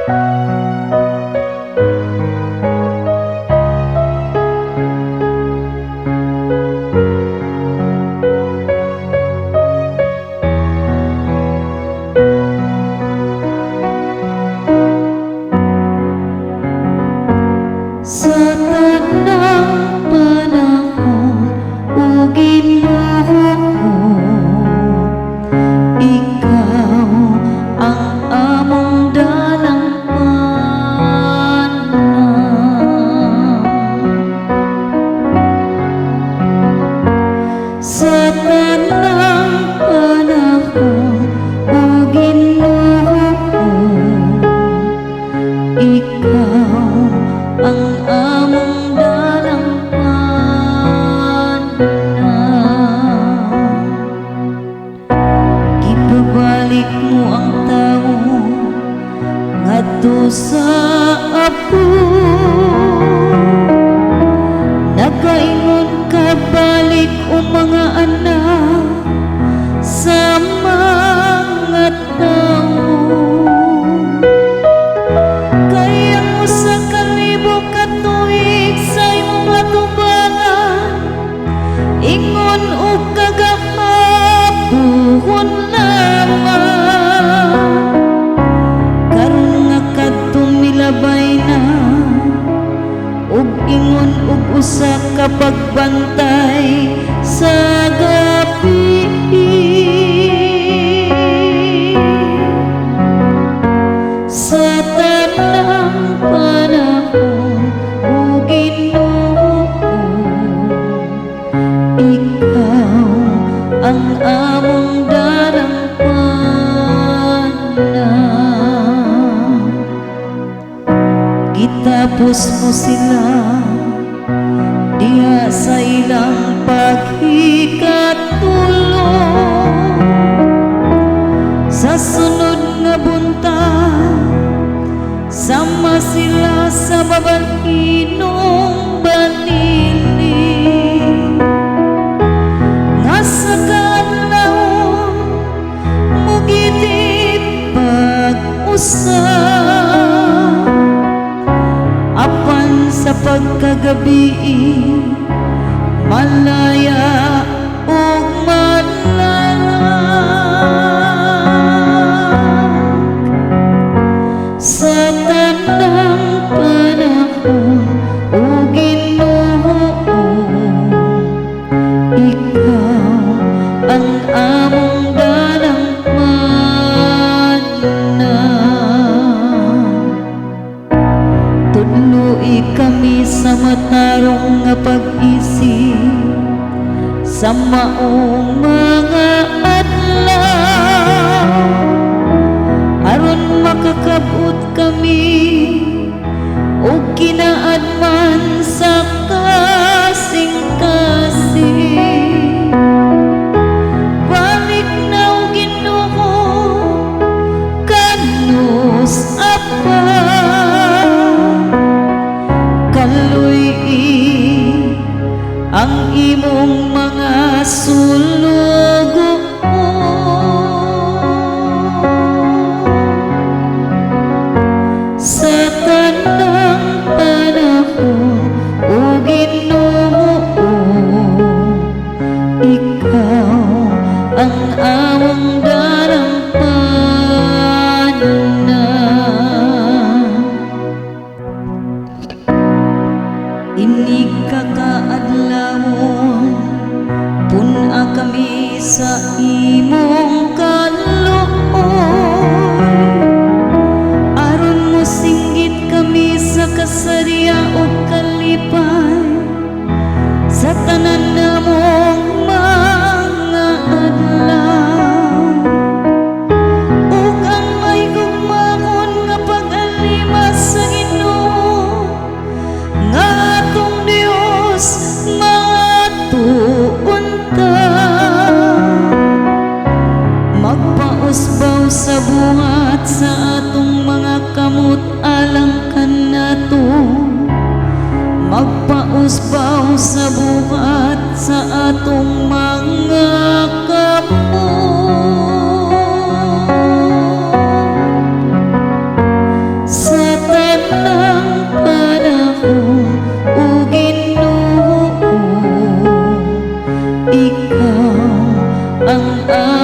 Sa tanang panahon, o Ginoo, Ikaw ang among dalang panang. Sa tanang panahon, o Ginoo, Ikaw ang among dalang panang. Gipabalik mo ang tawo ngadto sa Apo, nagaingon ka balik o mga anak sa mga tawo. Ingon o kagahapuhon lamang, karon nga kadtong milabay na, ug ingon ug usa ka pagbantay sa gabi. Sa tanang panahon, o Ginoo, Ikaw ang among dalang panang. Gitapos mo sila diha sa ilang paghikatulong, sa sunod nga buntag sama sila sa babalkinong banili. Sa kadlawon mugiti pag-usap, apan sa pagkagabi malaya ug malalag. Sa tanang panahon, o Ginoo, Ikaw ang among dalang panang. Tudloi kami sa matarong nga pag-isip, sa maong mga adlaw, aron makakabot kami o kinaadman sa kasing-kasing. Balik na o Ginoo, kanus Apa, kaluy ang imong mga sulugo. Sa tanang panahon, o Ginoo, Ikaw ang among dalang panang. Inig kakaadlawon, pun-a kami sa imong kaluoy, aron mo singgit kami sa kasariya o kalipay, sa tanan namong mga adlaw. Ug ang may gugmahon nga pag-alima sa Ginoo, nga atong Dios matuon ta. Magpausbaw sa buhat sa atong mga kamot alang kanato, magpausbaw sa buhat sa atong mga kamot. ang